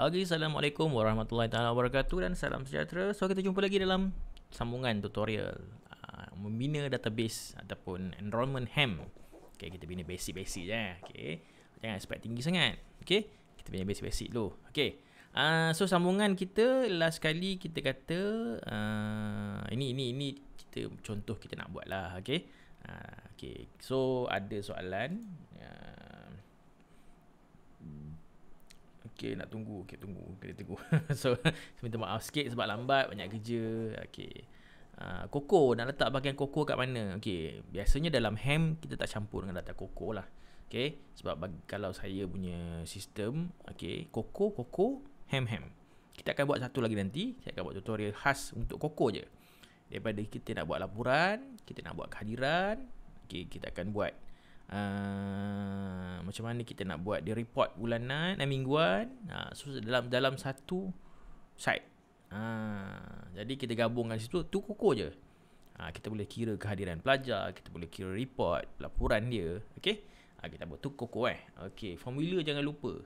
Okay, Assalamualaikum warahmatullahi taala wabarakatuh dan salam sejahtera. So kita jumpa lagi dalam sambungan tutorial membina database ataupun enrollment ham. Okay, kita bina basic-basic je. Okay, jangan expect tinggi sangat. Okay, kita bina basic-basic dulu. Okay, so sambungan kita last kali kita kata ini kita contoh kita nak buat lah. Okay, okay. So ada soalan. Okay, nak tunggu. Okay, tunggu. So, minta maaf sikit sebab lambat, banyak kerja. Okay. Koko, nak letak bahagian koko kat mana? Okay, biasanya dalam ham, kita tak campur dengan data koko lah. Okay, sebab kalau saya punya sistem, okay, koko, ham. Kita akan buat satu lagi nanti. Saya akan buat tutorial khas untuk koko je. Daripada kita nak buat laporan, kita nak buat kehadiran, okay, kita akan buat macam mana kita nak buat dia report bulanan dan mingguan, so dalam satu site. Jadi kita gabungkan situ tu koko je. Kita boleh kira kehadiran pelajar, kita boleh kira report laporan dia. Okey, kita buat tu koko. Okey, formula jangan lupa.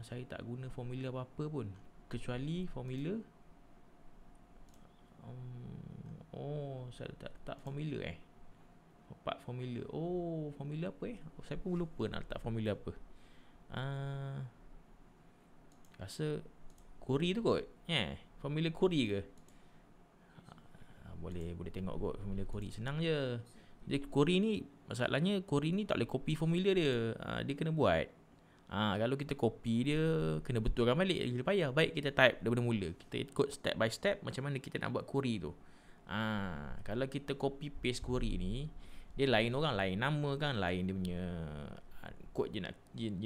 Saya tak guna formula apa-apa pun kecuali formula saya tak formula Part formula. Formula apa saya pun lupa nak letak formula apa. Rasa query tu kot. Formula query ke? Boleh tengok kot formula query. Senang je. Jadi query ni, masalahnya query ni tak boleh copy formula dia. Dia kena buat. Kalau kita copy dia, kena betulkan balik. Dia payah. Baik kita type daripada mula. Kita ikut step by step macam mana kita nak buat query tu. Kalau kita copy paste query ni, dia lain orang, lain nama kan, lain dia punya kod dia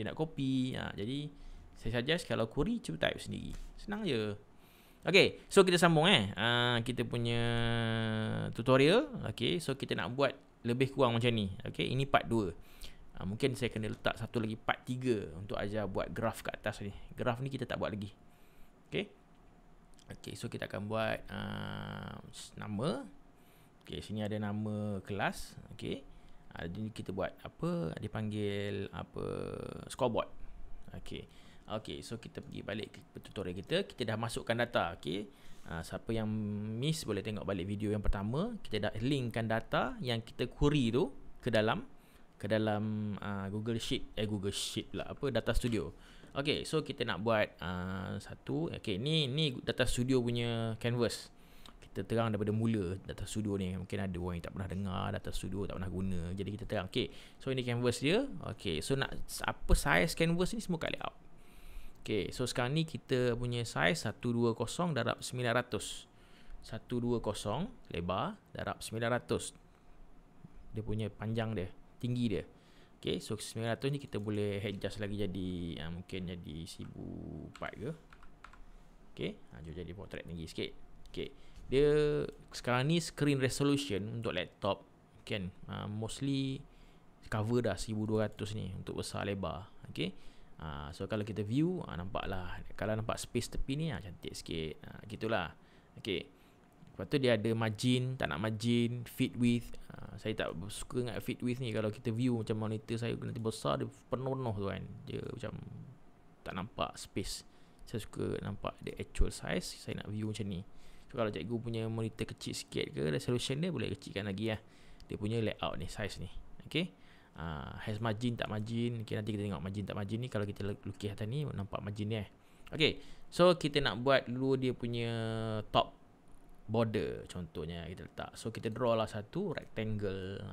nak copy. Jadi saya suggest kalau query cuba type sendiri. Senang je. Okay, so kita sambung kita punya tutorial. Okay, so kita nak buat lebih kurang macam ni. Okay, ini part 2. Mungkin saya kena letak satu lagi part 3 untuk ajar buat graf kat atas ni. Graf ni kita tak buat lagi. Okay, so kita akan buat nama. Okay, sini ada nama kelas. Okay, jadi kita buat apa? Dia panggil apa? Scoreboard. Okay, so kita pergi balik ke tutorial kita. Kita dah masukkan data. Okay, siapa yang miss boleh tengok balik video yang pertama. Kita dah linkkan data yang kita query tu ke dalam Google Sheet pula, Data Studio. Okay, so kita nak buat satu. Okay, ni Data Studio punya canvas. Kita terang daripada mula Data Studio ni. Mungkin ada orang yang tak pernah dengar Data Studio, tak pernah guna. Jadi kita terang. Okay, so ini canvas dia. Okay, so nak apa size canvas ni semua kat layout. Okay, so sekarang ni kita punya size 120 darab 900. 120 lebar darab 900. Dia punya panjang dia, tinggi dia. Okay, so 900 ni kita boleh adjust lagi jadi mungkin jadi 1004 ke. Okay, jom jadi portrait tinggi sikit. Okay, dia sekarang ni screen resolution untuk laptop kan, mostly cover dah 1200 ni untuk besar lebar. Okay, so kalau kita view nampak lah, kalau nampak space tepi ni cantik sikit. Gitulah. Okay, lepas tu dia ada margin, tak nak margin, fit width. Saya tak suka dengan fit width ni. Kalau kita view macam monitor saya nanti besar, dia penuh tu kan, dia macam tak nampak space. Saya suka nampak the actual size. Saya nak view macam ni. So kalau cikgu punya monitor kecil sikit ke, resolution dia boleh kecilkan lagi lah. Dia punya layout ni, size ni. Okay, has margin tak margin. Okay, nanti kita tengok margin tak margin ni. Kalau kita lukis atas ni nampak margin dia. Okay, so kita nak buat dulu dia punya top border contohnya kita letak. So kita draw lah satu rectangle.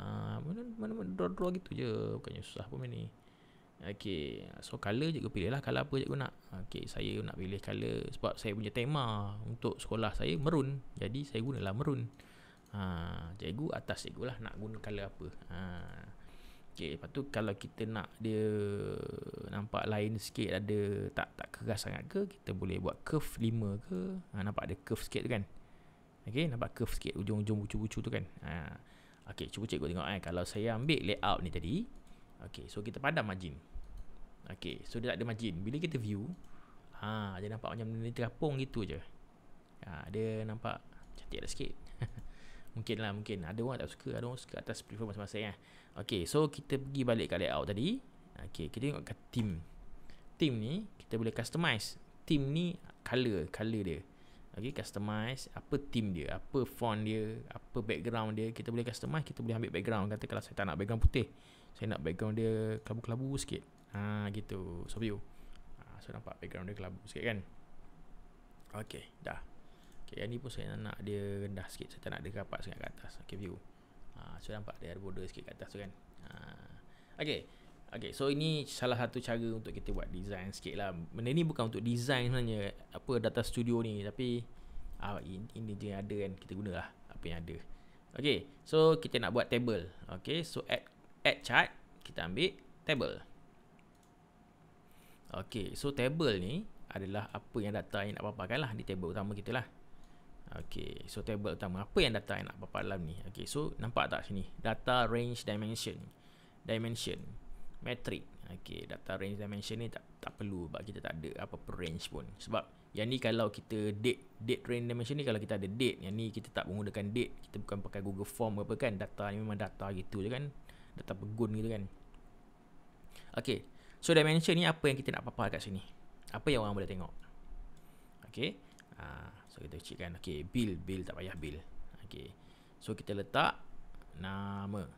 Mana draw gitu je, bukannya susah pun ni. Okay, so color cikgu pilih lah color apa cikgu nak. Okay, saya nak pilih color sebab saya punya tema untuk sekolah saya maroon. Jadi saya gunalah maroon. Cikgu atas cikgu lah nak guna color apa. Okay, lepas tu kalau kita nak dia nampak lain sikit, ada tak keras sangat ke, kita boleh buat curve 5 ke. Nampak ada curve sikit tu kan. Okay, nampak curve sikit ujung-ujung bucu-bucu tu kan. Okay, cuba cikgu tengok kalau saya ambil layout ni tadi. Okay, so kita padam margin. Okay, so dia tak ada margin. Bila kita view, dia nampak macam ni terapung gitu je. Dia nampak cantik dah sikit. Mungkin ada orang tak suka, ada orang suka atas prefer masing-masing. Okay, so kita pergi balik kat layout tadi. Okay, kita tengok kat theme. Theme ni kita kita boleh customize. Theme ni color dia. Okay, customize apa theme dia, apa font dia, apa background dia, kita boleh customize. Kita boleh ambil background. Kata kalau saya tak nak background putih, saya nak background dia kelabu-kelabu sikit. Gitu. So view. So nampak background dia kelabu sikit kan. Okay, dah. Okay, yang ni pun saya nak dia rendah sikit. Saya tak nak dia rapat sangat kat atas. Okay, view. So nampak dia ada border sikit kat atas tu kan. Okay, so ini salah satu cara untuk kita buat design sikit lah. Benda ni bukan untuk design sebenarnya, apa data studio ni, tapi ini je yang ada kan, kita guna lah apa yang ada. Okay, so kita nak buat table. Okay, so add chart, kita ambil table. Okay, so table ni adalah apa yang data yang nak paparkan lah, di table utama kita lah. Okay, so table utama, apa yang data yang nak papar dalam ni. Okay, so nampak tak sini, data range dimension metric. Okay, data range dimension ni tak perlu, sebab kita tak ada apa-apa range pun. Sebab yang ni kalau kita date range dimension ni, kalau kita ada date, yang ni kita tak menggunakan date, kita bukan pakai Google Form apa kan. Data ni memang data gitu je kan, data pegun gitu kan. Okay, so dimension ni apa yang kita nak papar kat sini, apa yang orang boleh tengok. Okay, so kita kecilkan. Okay, bill tak payah bill. Okay, so kita letak nama,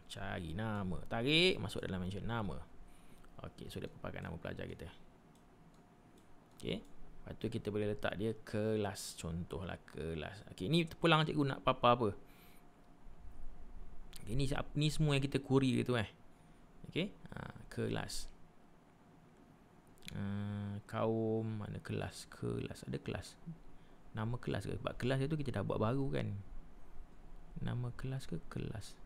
cari nama, tarik masuk dalam dimension nama. Okey, so dia paparkan nama pelajar kita. Okey, lepas tu kita boleh letak dia kelas, contohlah kelas. Okey, ni terpulang cikgu nak papar apa. Okay, ni semua yang kita query dia tu Okey, kelas. Kaum, mana kelas ada kelas. Nama kelas ke? Sebab kelas itu kita dah buat baru kan. Nama kelas ke kelas?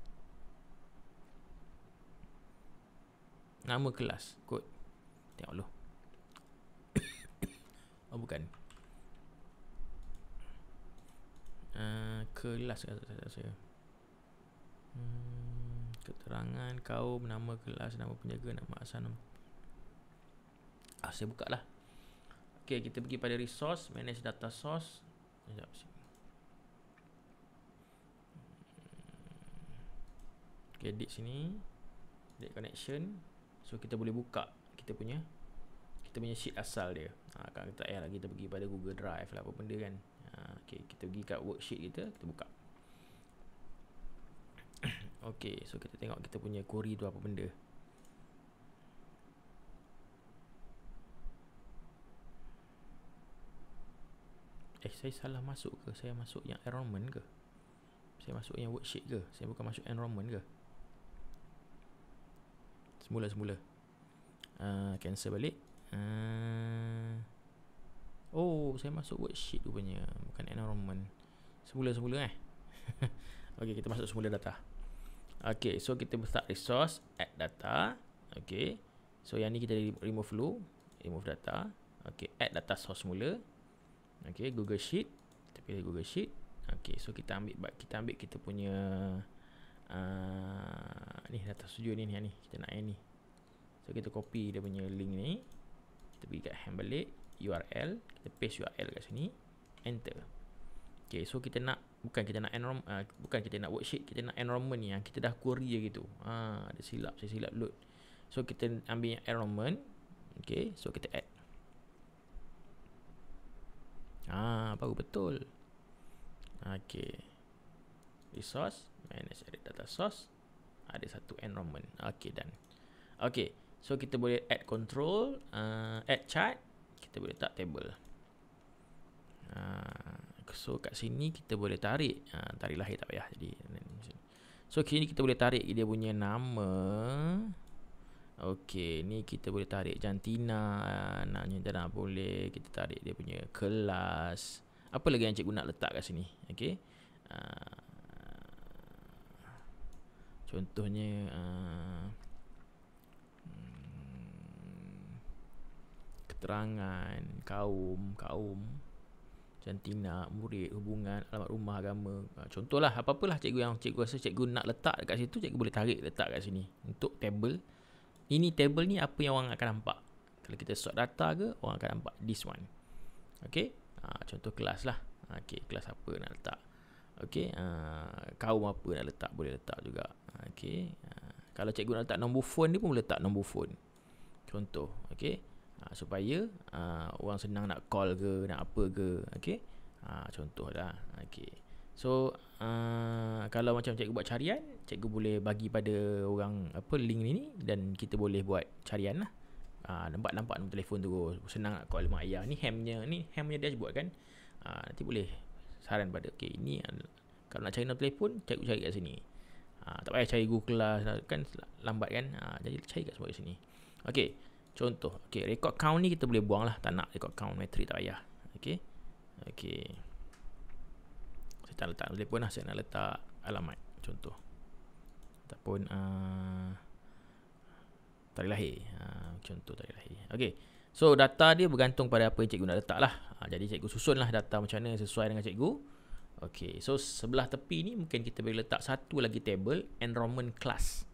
Nama kelas kot. Tengok dulu. Oh bukan. Kelas kata saya. Keterangan kaum, nama kelas, nama penjaga, nama asal, nama. Saya buka lah. Okay, kita pergi pada resource, manage data source. Sekejap. Okay, edit sini. Edit connection. So kita boleh buka kita punya sheet asal dia. Kalau kita lagi kita pergi pada Google Drive lah apa benda kan. Okay, kita pergi kat worksheet kita buka. Okay, so kita tengok kita punya query tu apa benda. Saya salah masuk ke? Saya masuk yang enrollment ke? Saya masuk yang worksheet ke? Saya bukan masuk enrollment ke? Semula. Cancel balik. Oh, saya masuk worksheet rupanya, bukan enrollment. Semula Okay, kita masuk semula data. Okay, so kita start resource, add data. Okay, so yang ni kita remove dulu, remove data. Okay, add data source semula. Okay, Google Sheet. Kita pilih Google Sheet. Okay, so kita ambil kita punya ni data studio ni kita nak yang ni. So kita copy dia punya link ni, kita pergi kat hand balik URL, kita paste URL kat sini, enter. Okay, so kita nak bukan kita nak worksheet, kita nak enrollment ni yang kita dah query je gitu. Ada silap, saya silap load. So kita ambil yang enrollment. Okay, so kita add. Baru betul. Okay, resource, manage edit data source, ada satu enrollment. Okay, done. Okay, so kita boleh add control, add chart, kita boleh letak table. So kat sini kita boleh tarik, tarik lahir tak payah. Jadi so sini kita boleh tarik dia punya nama. Okay, ni kita boleh tarik jantina, naknya dah boleh. Kita tarik dia punya kelas. Apa lagi yang cikgu nak letak kat sini? Okay, contohnya keterangan kaum, jantina, murid, hubungan, alamat rumah, agama. Contohlah apa-apalah cikgu yang cikgu rasa cikgu nak letak dekat situ, cikgu boleh tarik letak kat sini. Untuk table, ini table ni apa yang orang akan nampak. Kalau kita sort data ke, orang akan nampak this one. Okay, contoh kelas lah. Okay, kelas apa nak letak. Okay, kaum apa nak letak, boleh letak juga. Okay, kalau cikgu nak letak nombor phone, dia pun boleh letak nombor phone. Contoh, okay. supaya orang senang nak call ke, nak apa ke. Okay, contoh dah. Okay, so kalau macam cikgu buat carian, cikgu boleh bagi pada orang apa link ni, dan kita boleh buat carian lah. Nampak nombor telefon tu, senang nak call mak ayah. Ni hamnya dashboard kan. Nanti boleh saran pada, okay, ni kalau nak cari nombor telefon, cikgu cari kat sini. Tak payah cari Google Kelas kan, lambat kan. Jadi cari kat semua kat sini. Okay, contoh. Okay, record count ni kita boleh buang lah. Tak nak record count, metrik tak payah. Okay, saya tak letak telefon lah, saya nak letak alamat contoh, ataupun tarikh lahir. Contoh tarikh lahir. Okay, so data dia bergantung pada apa yang cikgu nak letak lah. Jadi cikgu susun lah data macam mana sesuai dengan cikgu. Okay, so sebelah tepi ni mungkin kita boleh letak satu lagi table, enrollment class.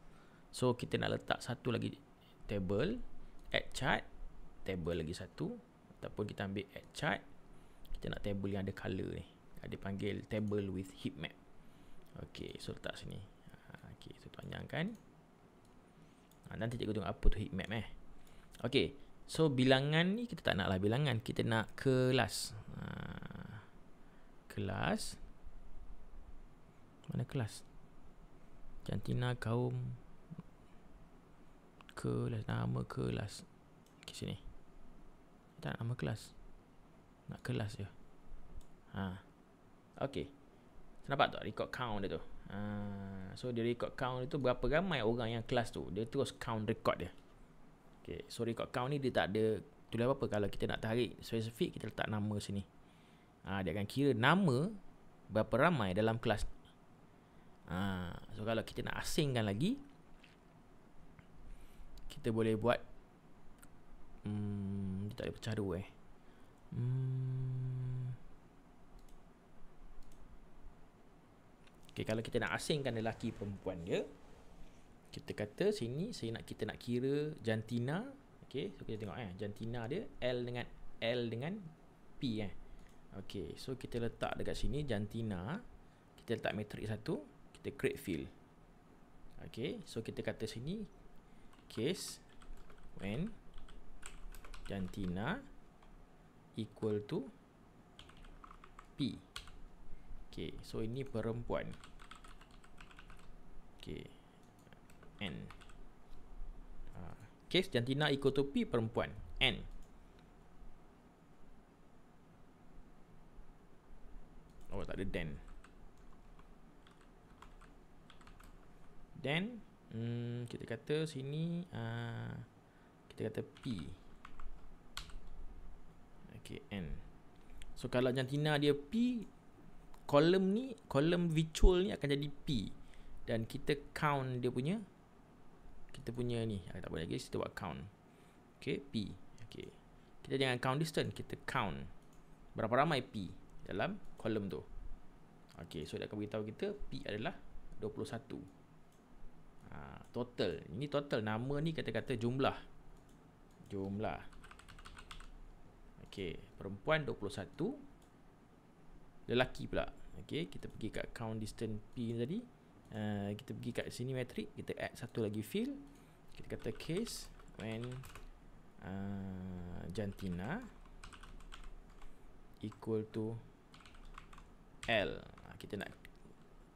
So kita nak letak satu lagi table, add chart, table lagi satu. Ataupun kita ambil add chart, kita nak table yang ada color ni, dia panggil table with heat map. Okay, so letak sini. Okay, so panjangkan. Nanti cikgu tengok apa tu heat map Okay, so bilangan ni kita tak nak lah bilangan, kita nak kelas. Kelas. Mana kelas? Jantina kaum kelas, nama kelas. Okay, sini. Tak nak nama kelas, nak kelas je. Okay, nampak tak record count dia tu? So dia record count dia tu berapa ramai orang yang kelas tu, dia terus count record dia. Okay, so record count ni dia tak ada tulis apa-apa. Kalau kita nak tarik spesifik, kita letak nama sini. Dia akan kira nama berapa ramai dalam kelas. So kalau kita nak asingkan lagi, kita boleh buat dia tak boleh pecah dua Okay, kalau kita nak asingkan lelaki perempuan dia, kita kata sini kita nak kira jantina. Okay, so kita tengok jantina dia L dengan P Okay, so kita letak dekat sini jantina, kita letak metrik 1, kita create field. Okay, so kita kata sini case when jantina equal to P. Okay, so ini perempuan. Okay, N. Case jantina equal to P, perempuan, N. Oh, tak ada then. Then kita kata sini kita kata P. Okay, N. So kalau jantina dia P, kolom virtual ni akan jadi P, dan kita count dia punya, kita punya ni tak boleh lagi, kita buat count. Okay, P. Okay, kita jangan count distance, kita count berapa ramai P dalam kolom tu. Okay, so dia akan beritahu kita P adalah 21. Total, ini total, nama ni kata-kata jumlah. Okay, perempuan 21, lelaki pula. Okay, kita pergi kat count distance P ni tadi. Kita pergi kat sini metrik, kita add satu lagi field. Kita kata case when jantina equal to L. Kita nak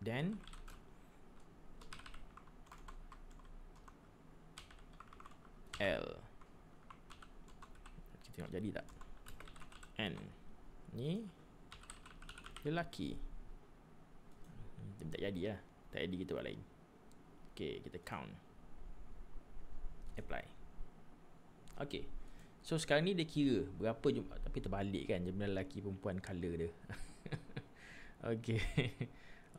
then L. Kita tengok jadi tak? N ni lelaki. Tak jadi lah, tak jadi, kita buat lain. Okay, kita count, apply. Okay, so sekarang ni dia kira berapa jumlah, tapi terbalik kan jumlah lelaki perempuan color dia. Okay.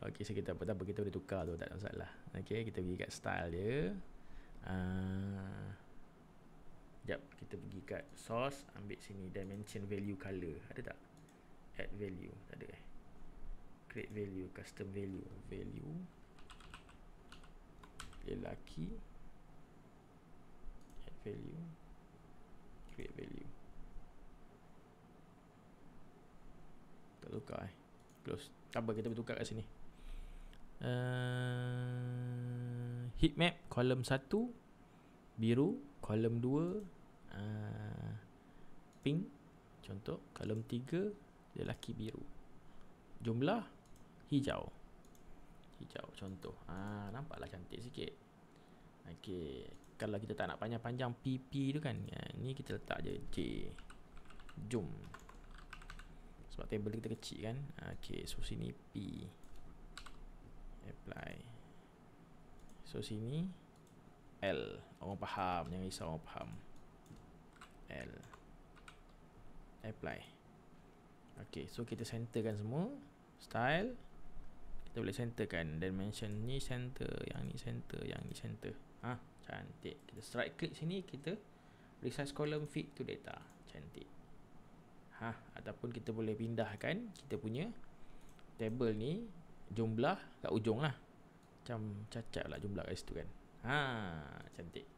Okay, so kita apa kita boleh tukar tu, tak ada masalah. Okay, kita pergi kat style dia. Sekejap, kita pergi kat source, ambil sini dimension value color, ada tak? Add value, tak ada create value, custom value lelaki, add value, create value. Tak tukar close. Tak apa, kita bertukar kat sini. Heat map kolom 1 biru, kolom 2 pink. Contoh, kolom 3 lelaki biru. Jumlah hijau. Hijau contoh. Nampaklah cantik sikit. Okey, kalau kita tak nak panjang-panjang PP tu kan, ni kita letak je J. Jom. Sebab table kita kecil kan. Okey, so sini P. Apply. So sini L. Orang faham, jangan risau, orang faham. L. Apply. Okey, so kita centerkan semua. Style kita boleh centerkan. Dimension ni center, yang ni center, yang ni center. Cantik. Kita right click sini, kita resize column fit to data. Cantik. Ataupun kita boleh pindahkan kita punya table ni jumlah kat ujung lah. Macam cacat lah jumlah kat situ kan. Cantik.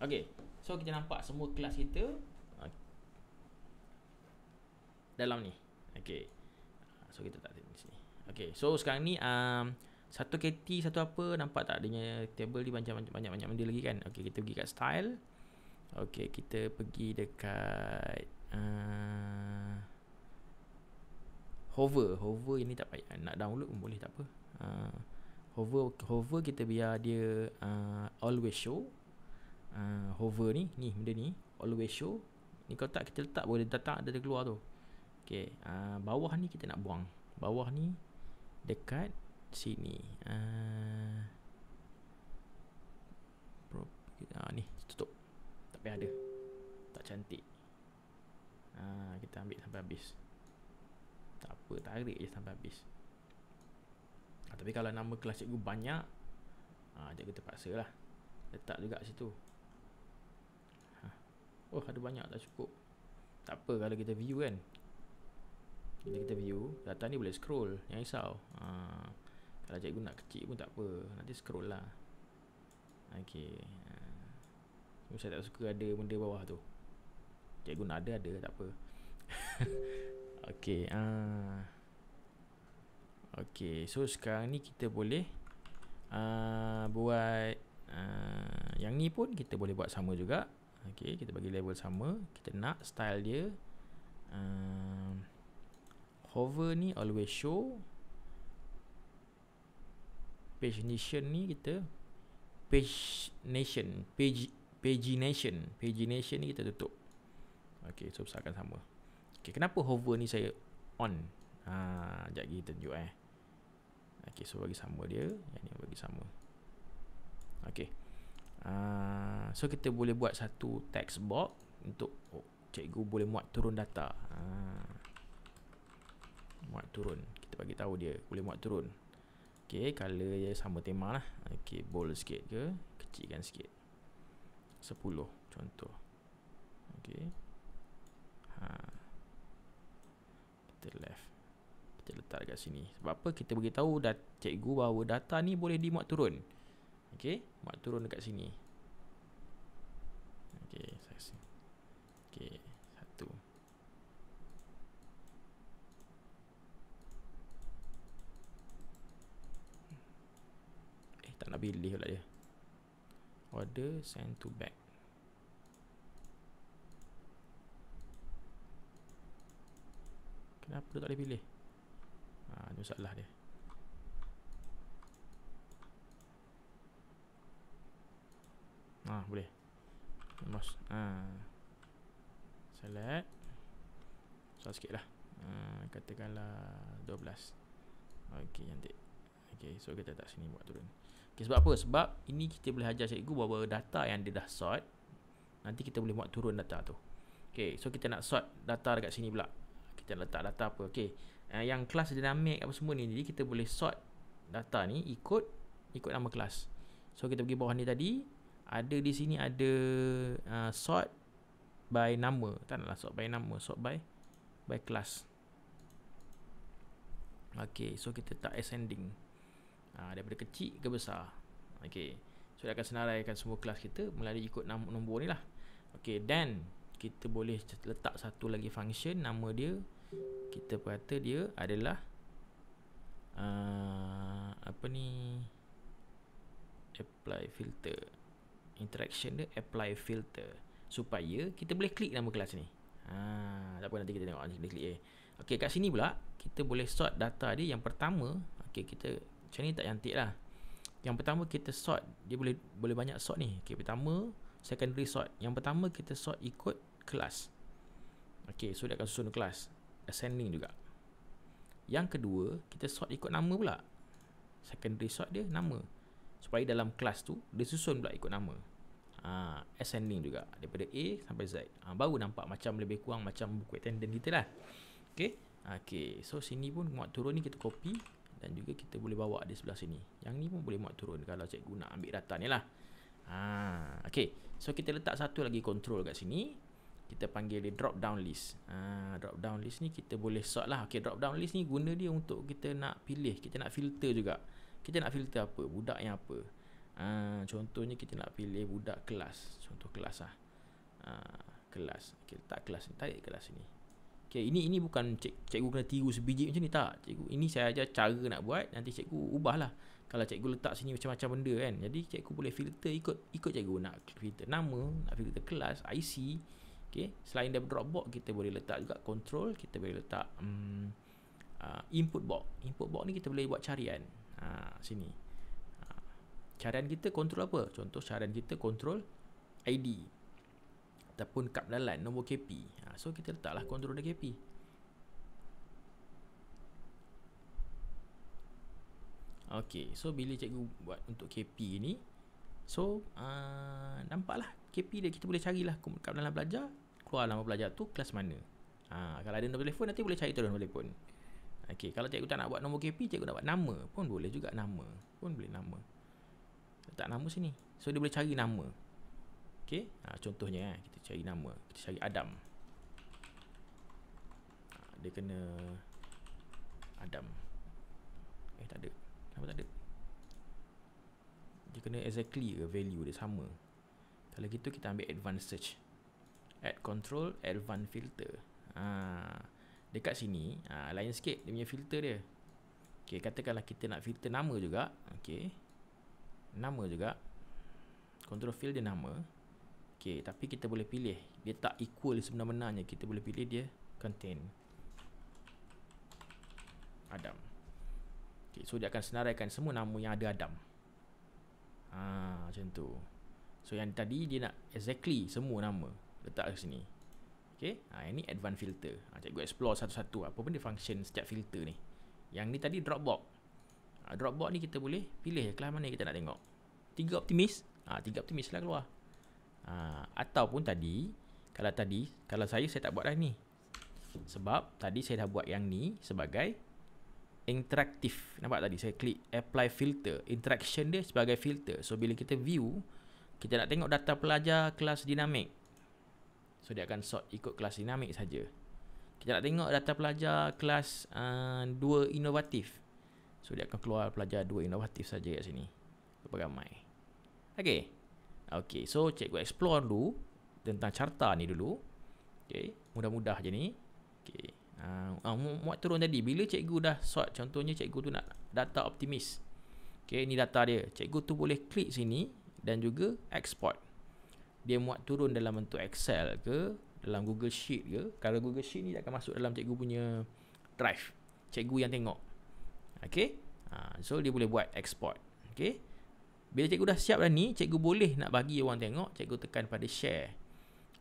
Okey, so kita nampak semua kelas kita dalam ni. Okey, so kita tak di sini. Okey, so sekarang ni satu KT satu apa, nampak tak adanya table ni banyak benda lagi kan. Okey, kita pergi kat style. Okey, kita pergi dekat hover ini tak payah, nak download pun boleh, tak apa. Hover kita biar dia always show. Hover ni benda ni always show. Ni kalau tak kita letak boleh datang ada keluar tu. Okey, bawah ni kita nak buang. Bawah ni dekat sini. Ni tutup. Tak payah ada. Tak cantik. Kita ambil sampai habis. Tak apa, tarik je sampai habis. Tapi kalau nama kelas cikgu banyak, cikgu terpaksa lah letak juga situ. Ada banyak, tak cukup. Tak apa kalau kita view kan. Bila kita view, data ni boleh scroll, jangan risau. Kalau cikgu nak kecil pun tak apa, nanti scroll lah. Okey. Saya tak suka ada benda bawah tu. Cikgu nak ada, tak apa. Okey. Okey, so sekarang ni kita boleh buat yang ni pun kita boleh buat sama juga. Okey, kita bagi label sama. Kita nak style dia hover ni always show. Pagination ni kita pagination ni kita tutup. Okey, so besarkan sama. Okey, kenapa hover ni saya on? Sekejap lagi kita tunjuk Okey, so bagi sama dia. Yang ni bagi sama. Okey. So kita boleh buat satu text box untuk cikgu boleh muat turun data. Muat turun. Kita bagi tahu dia boleh muat turun. Okey, color dia sama tema lah. Okey, bold sikit ke, kecilkan sikit. 10 contoh. Okey. Kita left. Kita letak dekat sini. Sebab apa? Kita beritahu cikgu bahawa data ni boleh dimuat turun. Okey, muat turun dekat sini. Okey, okey, satu. Tak nak pilih pula dia. Order send to back. Kenapa dia tak boleh pilih? Ini masalah dia. Boleh. Mouse. Select. Besar sikit lah. Katakanlah 12. Okey, cantik. Okey, so kita letak sini buat turun. Okey, sebab apa? Sebab ini kita boleh ajar cikgu bahawa data yang dia dah sort, nanti kita boleh buat turun data tu. Okey, so kita nak sort data dekat sini pula. Kita letak data apa? Okey, yang kelas dinamik apa semua ni, jadi kita boleh sort data ni ikut nama kelas. So kita pergi bawah ni tadi, ada di sini ada sort by nama. Tak naklah sort by nama, sort by kelas. Okey, so kita tak ascending. Daripada kecil ke besar. Okey, so dia akan senaraikan semua kelas kita melalui ikut nombor ni lah. Okey, dan kita boleh letak satu lagi function, nama dia kita kata dia adalah apply filter. Interaction dia apply filter, supaya kita boleh klik nama kelas ni. apa, nanti kita tengok. Kita klik A. Okay, kat sini pula kita boleh sort data dia. Yang pertama, okay, kita macam ni tak cantik lah. Yang pertama kita sort, dia boleh banyak sort ni. Okay, pertama secondary sort. Yang pertama kita sort ikut kelas. Okay, so dia akan susun kelas, ascending juga. Yang kedua, kita sort ikut nama pula. Secondary sort dia nama, supaya dalam kelas tu dia susun pula ikut nama. Ascending juga, daripada A sampai Z. Baru nampak macam lebih kurang macam buku attendance kita lah. Okay, so sini pun muat turun ni kita copy, dan juga kita boleh bawa di sebelah sini. Yang ni pun boleh muat turun kalau cikgu nak ambil data ni lah. Okay, so kita letak satu lagi control kat sini. Kita panggil dia drop down list. Drop down list ni kita boleh sort lah. Okay, drop down list ni guna dia untuk kita nak pilih, kita nak filter juga. Kita nak filter apa? Budak yang apa? Contohnya kita nak pilih budak kelas. Contoh kelas lah. Kelas. Okay, letak kelas ni, tarik kelas ni. Okay, ini bukan cikgu kena tiru sebiji macam ni, tak. Cikgu, ini saya ajar cara nak buat, nanti cikgu ubah lah. Kalau cikgu letak sini macam-macam benda kan. Jadi cikgu boleh filter ikut cikgu nak filter nama, nak filter kelas, IC. Okay, selain daripada Dropbox, kita boleh letak juga control. Kita boleh letak input box. Input box ni kita boleh buat carian. Sini. Carian kita kontrol apa? Contoh carian kita kontrol ID ataupun kad dalan, nombor KP. So kita letaklah kontrol dari KP. Okay, so bila cikgu buat untuk KP ni, so nampaklah KP dia, kita boleh carilah kad dalam belajar, keluar nama pelajar tu kelas mana. Kalau ada nombor telefon, nanti boleh cari tu nombor telefon. Okay, kalau cikgu tak nak buat nombor KP, cikgu nak buat nama pun boleh juga. Nama pun boleh, nama. Letak nama sini. So dia boleh cari nama. Okay, contohnya kita cari nama. Kita cari Adam. Dia kena Adam. Tak ada. Kenapa tak ada? Dia kena exactly ke value dia sama. Kalau gitu kita ambil advanced search. Add control, advanced filter. Dekat sini lain sikit dia punya filter dia. Okay, katakanlah kita nak filter nama juga. Okay, nama juga. Control field dia nama. Okay, tapi kita boleh pilih dia tak equal sebenar-benarnya. Kita boleh pilih dia contain Adam. Okay, so dia akan senaraikan semua nama yang ada Adam. Macam tu. So yang tadi dia nak exactly semua nama, letak ke sini. Okay, yang ni advanced filter. Cikgu explore satu-satu apa benda function setiap filter ni. Yang ni tadi Dropbox. Dropbox ni kita boleh pilih kelas mana kita nak tengok. 3 optimis, 3 optimis lah keluar. Ataupun tadi kalau saya tak buat dah ni. Sebab tadi saya dah buat yang ni sebagai interaktif. Nampak tadi saya klik apply filter. Interaction dia sebagai filter. So bila kita view, kita nak tengok data pelajar kelas dinamik. So dia akan sort ikut kelas dinamik saja. Kita nak tengok data pelajar kelas 2 inovatif. So dia akan keluar pelajar 2 inovatif saja kat sini. Berapa ramai. Okay, so cikgu explore dulu tentang carta ni dulu. Okay, mudah-mudah je ni. Okay, muat turun tadi. Bila cikgu dah sort, contohnya cikgu tu nak data optimis. Okay, ni data dia. Cikgu tu boleh klik sini dan juga export. Dia muat turun dalam bentuk Excel ke, dalam Google Sheet ke. Kalau Google Sheet ni akan masuk dalam cikgu punya drive, cikgu yang tengok. Okay, so dia boleh buat export. Okay, bila cikgu dah siap dah ni, cikgu boleh nak bagi orang tengok, cikgu tekan pada share.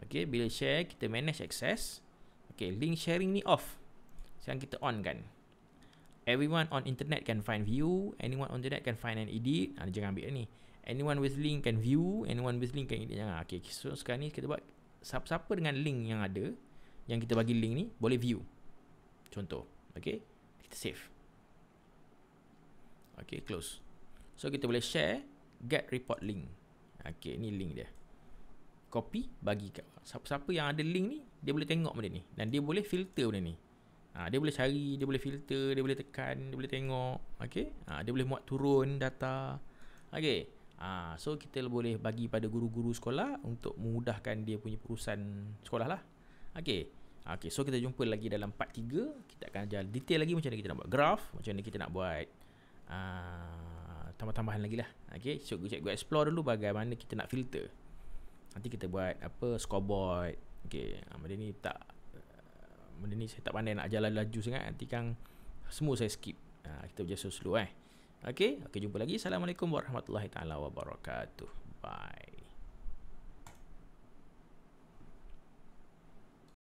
Okay, bila share kita manage access. Okay, link sharing ni off. Sekarang kita on kan. Everyone on internet can find view. Anyone on internet can find and edit. Jangan ambil ni. Anyone with link can view. Anyone with link can edit. Jangan. Okay, so sekarang ni kita buat siapa dengan link yang ada, yang kita bagi link ni boleh view. Contoh. Okay, kita save. Okay, close. So kita boleh share, get report link. Okay, ni link dia. Copy, bagi kat siapa yang ada link ni, dia boleh tengok benda ni. Dan dia boleh filter benda ni. Dia boleh cari, dia boleh filter, dia boleh tekan, dia boleh tengok. Okay, dia boleh muat turun data. Okay, so kita boleh bagi pada guru-guru sekolah untuk memudahkan dia punya perusan sekolah lah. Okay, so kita jumpa lagi dalam part 3. Kita akan ajar detail lagi macam mana kita nak buat graph, macam mana kita nak buat tambah-tambahan lagi lah. Okay, so cikgu explore dulu bagaimana kita nak filter. Nanti kita buat apa, scoreboard. Okay, benda ni tak benda ni saya tak pandai nak jalan laju sangat, nanti kan semua saya skip. Kita berjaya slow. Okay, jumpa lagi. Assalamualaikum warahmatullahi taala wabarakatuh. Bye.